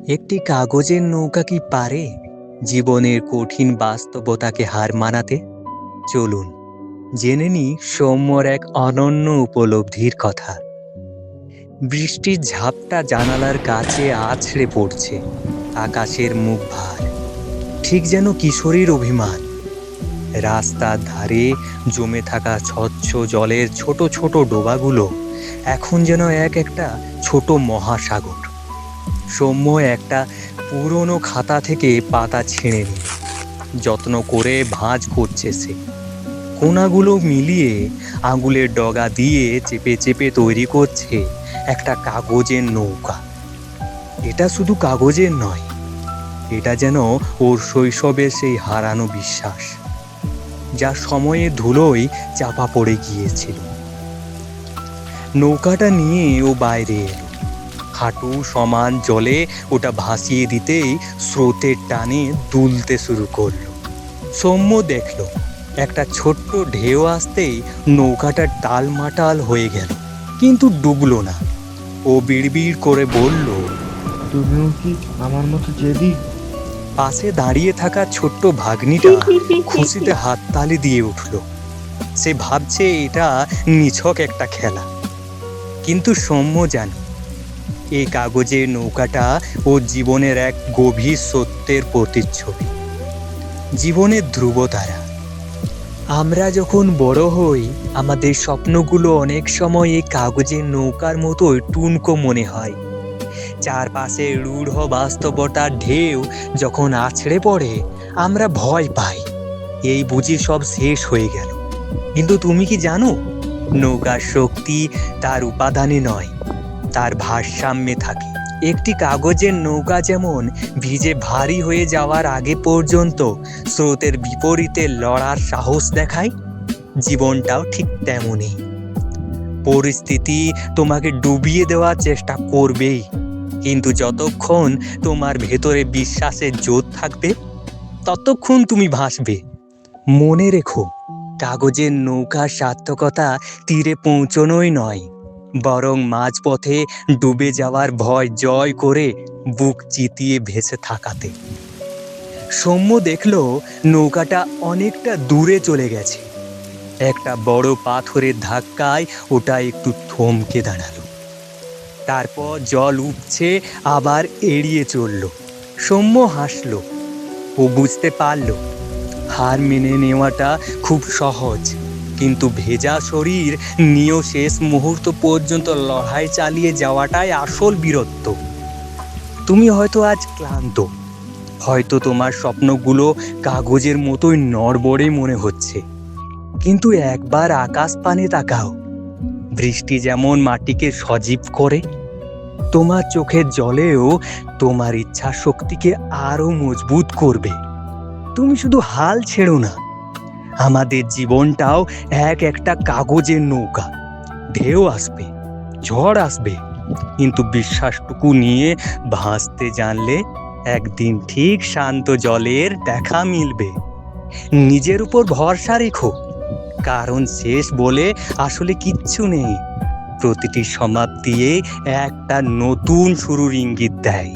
একটি কাগজের নৌকা কি পারে জীবনের কঠিন বাস্তবতাকে হার মানাতে? চলুন জেনে নিই সৌম্যর এক অনন্য উপলব্ধির কথা। বৃষ্টির ঝাপটা জানালার কাছে আছড়ে পড়ছে, আকাশের মুখ ভার, ঠিক যেন কিশোরীর অভিমান। রাস্তার ধারে জমে থাকা স্বচ্ছ জলের ছোট ছোট ডোবাগুলো এখন যেন একটা ছোট মহাসাগর। সৌম্য একটা পুরনো খাতা থেকে পাতা ছিঁড়ে নিল, যত্ন করে ভাঁজ করছে সে। কোনাগুলো মিলিয়ে আঙুলের ডগা দিয়ে চেপে চেপে তৈরি করছে একটা কাগজের নৌকা। এটা শুধু কাগজের নয়, এটা যেন ওর শৈশবের সেই হারানো বিশ্বাস, যা সময়ে ধুলোয় চাপা পড়ে গিয়েছিল। নৌকাটা নিয়ে ও বাইরে এলো। হাঁটু সমান জলে ওটা ভাসিয়ে দিতেই স্রোতের টানে দুলতে শুরু করলো। সৌম্য দেখল একটা ছোট্ট ঢেউ আসতেই নৌকাটা টালমাটাল হয়ে গেল, কিন্তু ডুবলো না। ও বিড়বিড় করে বলল, তুমিও কি আমার মতো জেদি? পাশে দাঁড়িয়ে থাকা ছোট্ট ভাগ্নিটা খুশিতে হাততালি দিয়ে উঠল। সে ভাবছে এটা নিছক একটা খেলা, কিন্তু সৌম্য জানে এই কাগজের নৌকাটা ওর জীবনের এক গভীর সত্যের প্রতিচ্ছবি, জীবনের ধ্রুবতারা। আমরা যখন বড় হই, আমাদের স্বপ্নগুলো অনেক সময় এই কাগজের নৌকার মতোই টুনকো মনে হয়। চারপাশে রূঢ় বাস্তবতার ঢেউ যখন আছড়ে পড়ে, আমরা ভয় পাই, এই বুঝি সব শেষ হয়ে গেল। কিন্তু তুমি কি জানো, নৌকার শক্তি তার উপাদানে নয়, তার ভারসাম্যে থাকে। একটি কাগজের নৌকা যেমন ভিজে ভারী হয়ে যাওয়ার আগে পর্যন্ত স্রোতের বিপরীতে লড়ার সাহস দেখায়, জীবনটাও ঠিক তেমনই। পরিস্থিতি তোমাকে ডুবিয়ে দেওয়ার চেষ্টা করবেই, কিন্তু যতক্ষণ তোমার ভেতরে বিশ্বাসের জোর থাকবে, ততক্ষণ তুমি ভাসবে। মনে রেখো, কাগজের নৌকার সার্থকতা তীরে পৌঁছনোই নয়, বরং মাঝপথে ডুবে যাওয়ার ভয় জয় করে বুক চিতিয়ে ভেসে থাকাতে। সৌম্য দেখল নৌকাটা অনেকটা দূরে চলে গেছে। একটা বড় পাথরের ধাক্কায় ওটা একটু থমকে দাঁড়ালো। তারপর জল উপছে আবার এড়িয়ে চলল। সৌম্য হাসল। ও বুঝতে পারল হার মেনে নেওয়াটা খুব সহজ, কিন্তু ভেজা শরীর নিয়েও শেষ মুহূর্ত পর্যন্ত লড়াই চালিয়ে যাওয়াটাই আসল বীরত্ব। তুমি হয়তো আজ ক্লান্ত, হয়তো তোমার স্বপ্নগুলো কাগজের মতোই নড়বড়ে মনে হচ্ছে, কিন্তু একবার আকাশ পানে তাকাও। বৃষ্টি যেমন মাটিকে সজীব করে, তোমার চোখের জলেও তোমার ইচ্ছা শক্তিকে আরো মজবুত করবে। তুমি শুধু হাল ছেড়ো না। আমাদের জীবনটাও একটা কাগজের নৌকা। ঢেউ আসবে, ঝড় আসবে, কিন্তু বিশ্বাসটুকু নিয়ে ভাসতে জানলে একদিন ঠিক শান্ত জলের দেখা মিলবে। নিজের উপর ভরসা রেখো, কারণ শেষ বলে আসলে কিচ্ছু নেই। প্রতিটি সমাপ্তি একটা নতুন শুরুর ইঙ্গিত দেয়।